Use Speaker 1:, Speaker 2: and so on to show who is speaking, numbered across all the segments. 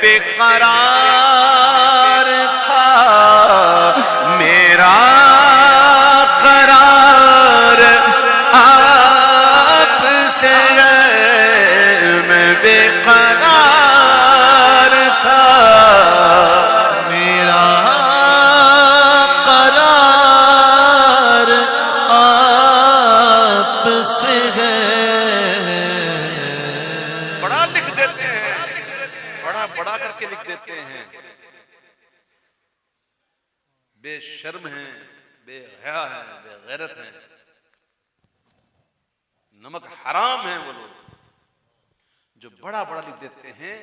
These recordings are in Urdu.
Speaker 1: بے قرار تھا میرا قرار آپ سے میں بے قرار تھا
Speaker 2: میرا قرار آپ سے ہے.
Speaker 1: بڑا لکھ دیتے ہیں، بڑا کر کے لکھ دیتے ہیں. بے شرم ہیں، بے حیا ہیں، بے غیرت ہیں، نمک حرام ہیں وہ لوگ جو بڑا لکھ دیتے ہیں.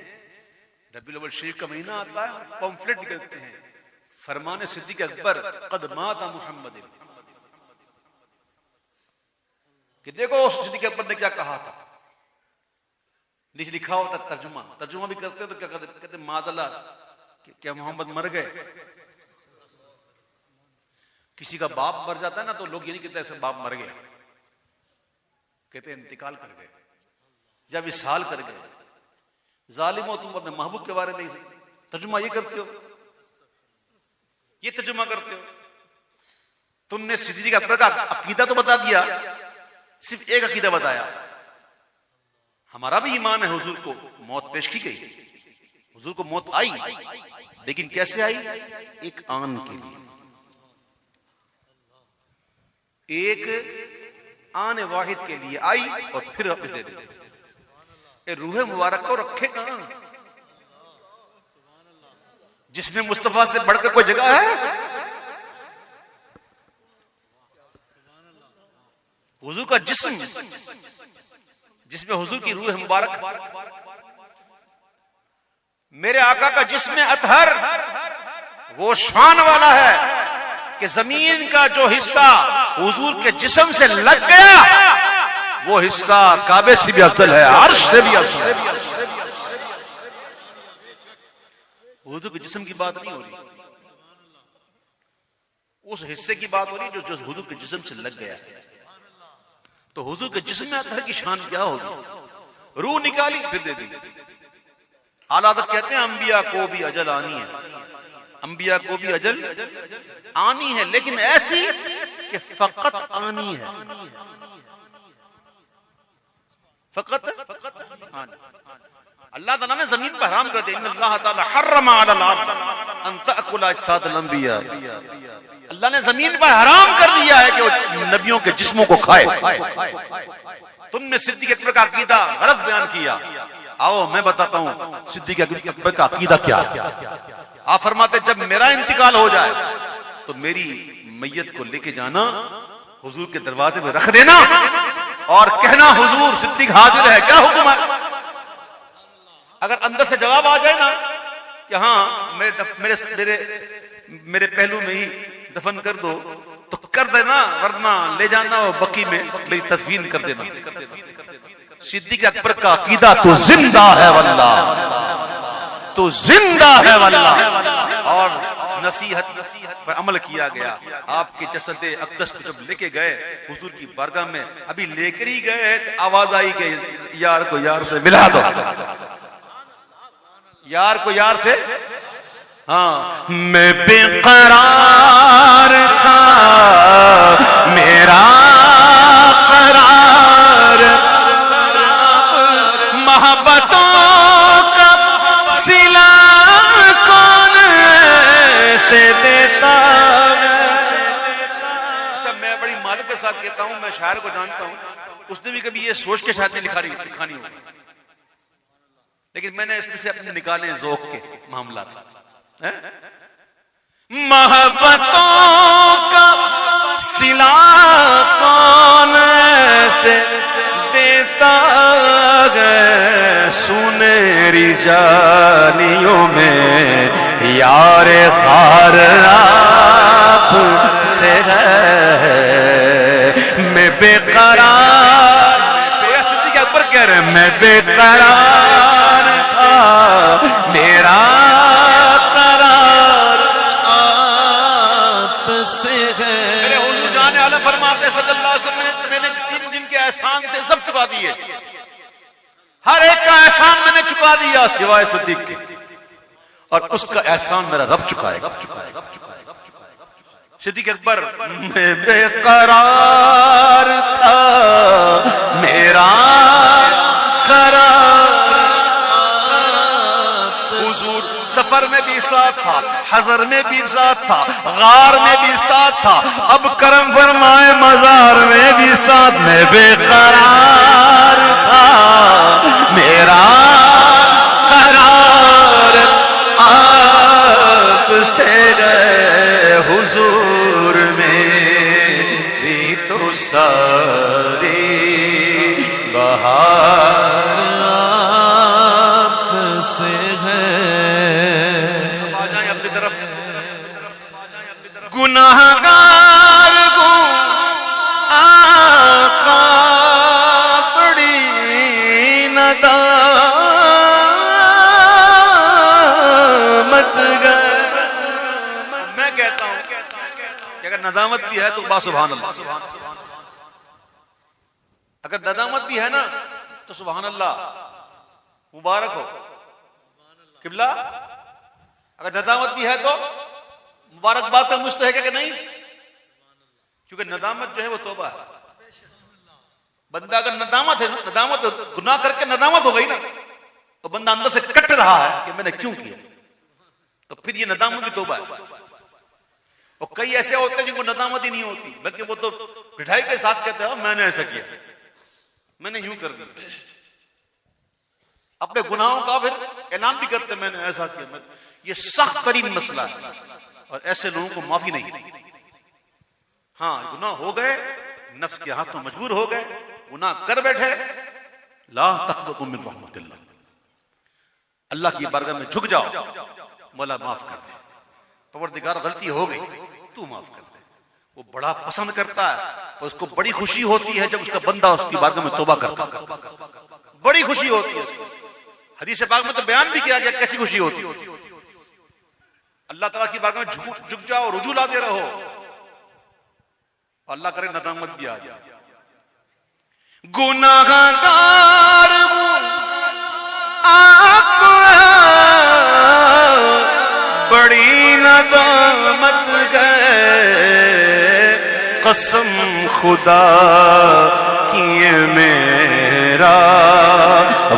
Speaker 1: ربیع الاول شریف کا مہینہ آتا ہے اور پمفلٹ نکلتے ہیں، فرمان صدیق اکبر قد مات محمد، کہ دیکھو صدیق اکبر نے کیا کہا تھا. نیچے لکھا ہوتا ترجمہ بھی کرتے ہیں تو کیا کہتے ہیں معاذ اللہ کہ کیا محمد مر گئے. کسی کا باپ مر جاتا ہے نا تو لوگ یہ نہیں کہتے ایسے باپ مر گیا، کہتے ہیں انتقال کر گئے یا وصال کر گئے. ظالم ہو تم اپنے محبوب کے بارے میں ترجمہ یہ کرتے ہو، یہ ترجمہ کرتے ہو. تم نے صدیق اکبر کا عقیدہ تو بتا دیا، صرف ایک عقیدہ بتایا. ہمارا بھی ایمان ہے حضور کو موت پیش کی گئی، حضور کو موت آئی، لیکن کیسے آئی؟ ایک آن کے لیے، ایک آن واحد کے لیے آئی اور پھر واپس دے دی. روح مبارک کو رکھے کہاں؟ جس میں مصطفیٰ سے بڑھ کر کوئی جگہ ہے؟ حضور کا جسم جس میں حضور کی روح مبارک، میرے آقا کا جسم اطہر وہ شان والا ہے کہ زمین کا جو حصہ حضور کے جسم سے لگ گیا وہ حصہ کعبے سے بھی افضل ہے، عرش سے بھی افضل ہے. حضور کے جسم کی بات نہیں ہو رہی، اس حصے کی بات ہو رہی جو حضور کے جسم سے لگ گیا. تو حضور کے جسم میں اطہر کی شان کیا ہوگی؟ روح نکالی پھر دے دی. اعلیٰ حضرت کہتے ہیں انبیاء کو بھی اجل آنی ہے، انبیاء کو بھی اجل آنی ہے، لیکن ایسی کہ فقط آنی ہے، فقط آنی. اللہ تعالیٰ نے زمین پر حرام کر دیا، ان اللہ تعالی حرم علی الارض ان تأکل اجساد الانبیاء. اللہ نے زمین پر حرام کر دیا ہے کہ وہ نبیوں کے جسموں کو کھائے. تم نے صدیق اکبر کا عقیدہ غلط بیان کیا. آؤ میں بتاتا ہوں صدیق اکبر کا عقیدہ کیا. آپ فرماتے جب میرا انتقال ہو جائے تو میری میت کو لے کے جانا، حضور کے دروازے میں رکھ دینا اور کہنا حضور صدیق حاضر ہے، کیا حکم ہے؟ اگر اندر سے جواب آ جائے نا کہ ہاں میرے پہلو میں ہی دفن کر دو تو کر دینا، ورنہ لے جانا اور بقی میں میری تدفین کر دینا. صدیق اکبر کا عقیدہ تو زندہ ہے واللہ، تو زندہ ہے واللہ. اور نصیحت پر عمل کیا گیا. آپ کے جسد اقدس کو جب لے کے گئے حضور کی بارگاہ میں، ابھی لے کر ہی گئے آواز آئی کہ یار کو یار سے ملا دو، یار کو یار سے. ہاں میں بے قرار تھا میرا قرار محبتوں کا صلہ کون سے دیتا. اچھا میں بڑی مالک کے ساتھ کہتا ہوں، میں شاعر کو جانتا ہوں، اس نے بھی کبھی یہ سوچ کے شاید نہیں لکھانی ہوگی، لیکن میں نے اس میں سے اپنے نکالے ذوق کے معاملات. محبتوں کا صلہ کون سے دیتا ہے، سنہری جالیوں میں یار خار آپ سے ہے. میں بے قرار، صدیق اکبر کہہ رہے ہیں میں بے قرار تھا میرا فرماتے صلی اللہ علیہ وسلم میں نے جن کے احسان تھے سب چکا دیے، ہر ایک کا احسان میں نے چکا دیا سوائے صدیق کے. اور اس کا احسان میرا رب چکائے گا. صدیق اکبر میں بے قرار تھا میرا قرار، حضور سفر میں بھی ساتھ تھا، حضر میں بھی ساتھ تھا، غار میں بھی ساتھ تھا، اب کرم فرمائے مزار میں بھی ساتھ. میں بے قرار تھا میرا قرار، آپ سے گئے حضور میری تو ساری بہار
Speaker 2: آپ سے ہے.
Speaker 1: آ جائیں اپنی طرف. گناہگار کو آقا بڑی ندامت گئے. میں کہتا ہوں کہ اگر ندامت بھی ہے تو با سبحان اللہ، اگر ندامت بھی ہے نا تو سبحان اللہ، مبارک ہو قبلہ. اگر ندامت بھی ہے تو مبارکباد کا مستحق ہے کہ نہیں؟ کیونکہ ندامت جو ہے وہ توبہ ہے. بندہ اگر ندامت گناہ کر کے ندامت ہو گئی نا تو بندہ اندر سے کٹ رہا ہے کہ میں نے کیوں کیا، تو پھر یہ ندامت بھی توبہ ہے. اور کئی ایسے ہوتے ہیں جن کو ندامت ہی نہیں ہوتی، بلکہ وہ تو پٹھائی کے ساتھ کہتے ہیں میں نے ایسا کیا، میں نے یوں کر دیا. اپنے گناہوں کا پھر اعلان بھی کرتے میں نے ایسا کیا. یہ سخت ترین مسئلہ ہے اور ایسے لوگوں کو معافی نہیں. ہاں گناہ ہو گئے، نفس کے ہاتھوں مجبور ہو گئے، گناہ کر بیٹھے، لا تقنطوا من رحمت اللہ، اللہ کی بارگاہ میں جھک جاؤ، مولا معاف کر دے، پروردگار غلطی ہو گئی تو معاف کر دے. وہ بڑا پسند کرتا ہے اور اس کو بڑی خوشی ہوتی ہے جب اس کا بندہ اس کی بارگاہ میں توبہ کرتا ہے. بڑی خوشی ہوتی ہے اس کو. حدیث پاک میں تو بیان بھی کیا گیا کیسی خوشی ہوتی ہے. اللہ تعالیٰ کی بارگاہ میں جھک جاؤ، رجوع لاتے رہو، اللہ کرے ندامت بھی آ جائے. گناہگار آپ بڑی ندامت گئے، قسم خدا کی میرا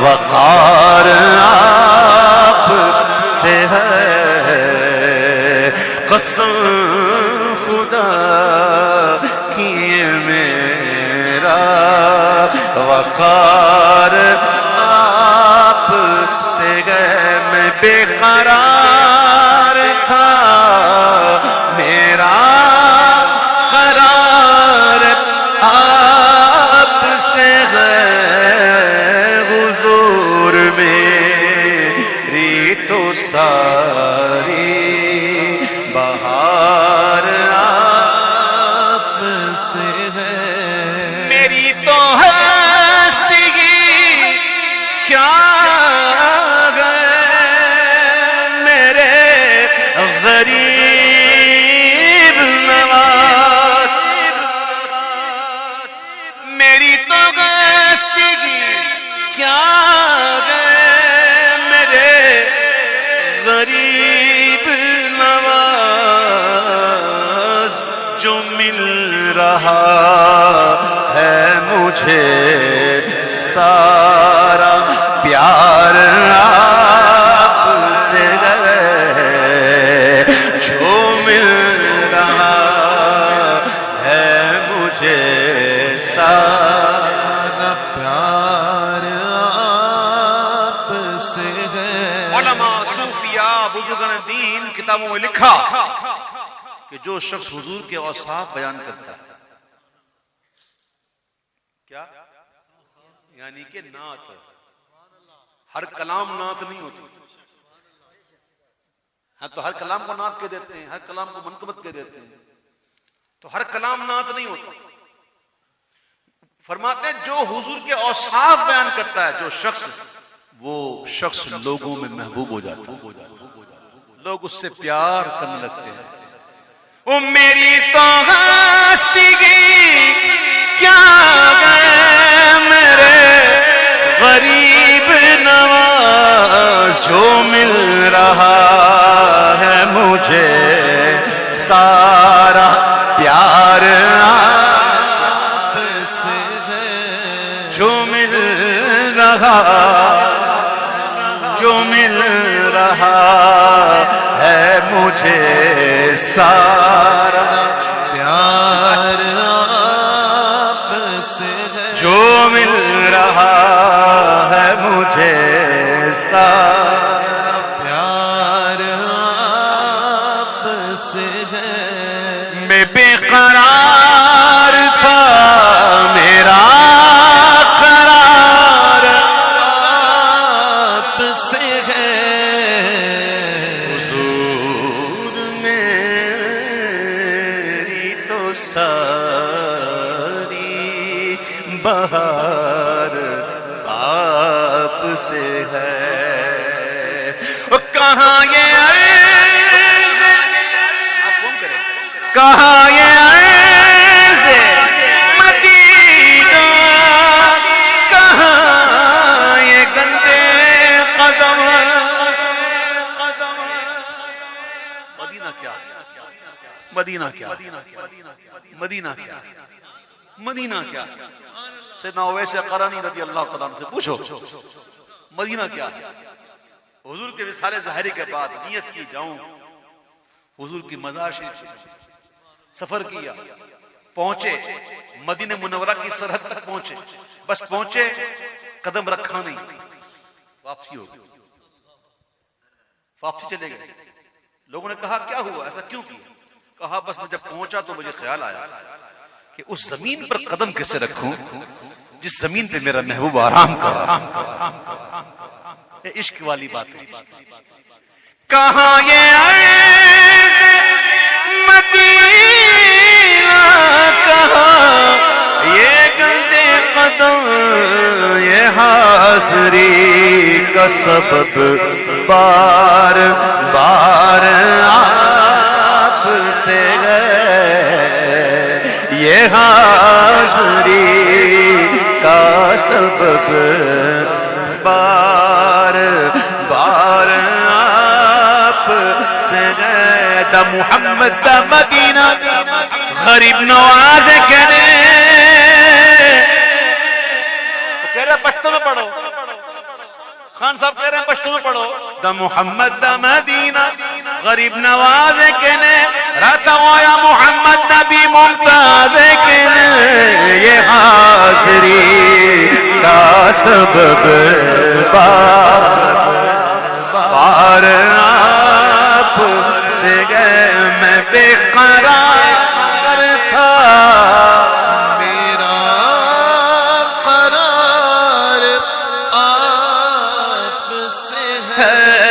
Speaker 1: وقار آپ سے ہے، قسم خدا کی میرا وقار آپ سے گئے. میں بے قرار تھا میرا قرار آپ سے گئے حضور میری تو ساری بہار
Speaker 2: آپ سے ہے.
Speaker 1: میری تو ہستی کیا گئے میرے غریب نواز، میری تو ہستی کیا گئے میرے غریب نواز. جو مل رہا ہے مجھے سارا پیار آپ سے ہے، جو مل رہا ہے مجھے سارا
Speaker 2: پیار آپ سے ہے.
Speaker 1: علماء صوفیاء بزرگان دین کتابوں میں لکھا کہ جو شخص حضور کے اوصاف بیان کرتا ہے، کیا یعنی کہ نعت، ہر کلام نعت نہیں ہوتی. ہاں تو ہر کلام کو نعت کہہ دیتے ہیں، ہر کلام کو منقبت کہہ دیتے ہیں، تو ہر کلام نعت نہیں ہوتا. فرماتے ہیں جو حضور کے اوصاف بیان کرتا ہے جو شخص، وہ شخص لوگوں میں محبوب ہو جاتا ہے، لوگ اس سے پیار کرنے لگتے ہیں. او میری تو ہستی کیا گئے میرے غریب نواز، جو مل رہا مجھے سارا
Speaker 2: پیار آپ سے ہے
Speaker 1: جو مل رہا ہے مجھے سارا
Speaker 2: پیار آپ سے ہے
Speaker 1: میں بے قرار تھا میرا قرار
Speaker 2: آپ سے ہے
Speaker 1: حضور میری تو ساری بہار آپ سے ہے کہاں یہ عرض آپ کون کریں کہاں یہ عرض مدینہ کہاں یہ گندے قدم مدینہ کیا مدینہ کیا مدینہ کیا مدینہ کیا سیدنا اویس قرنی رضی اللہ تعالیٰ عنہ سے پوچھو مدینہ کیا ہے حضور کے وصال ظاہری کے بعد نیت کی جاؤں حضور کی مزار شریف سفر کیا پہنچے مدینہ منورہ کی سرحد تک پہنچے بس پہنچے قدم رکھا نہیں واپسی ہو گئی واپسی چلے گئے لوگوں نے کہا کیا ہوا ایسا کیوں کیا کہا بس میں جب پہنچا تو مجھے خیال آیا کہ اس زمین پر قدم کیسے رکھوں جس زمین پہ میرا محبوب آرام کر یہ عشق والی بات ہے کہاں یہ عرض مدینہ کہاں یہ گندے قدم یہ حاضری کا سبب بار بار آپ سے ہے یہ حاضری کا سبب بار بار آپ سے ہے دا محمد دا مدینہ غریب نواز کہنے کہہ رہے پشتو میں پڑھو خان صاحب کہہ رہے ہیں پشتو میں پڑھو دا محمد دا مدینہ غریب نواز کہنے رہتا ہوا یا محمد نبی ممتاز کہنے یہ حاضری کا سبب بار بار آپ سے گئے میں بے قرار تھا
Speaker 2: میرا قرار آپ سے ہے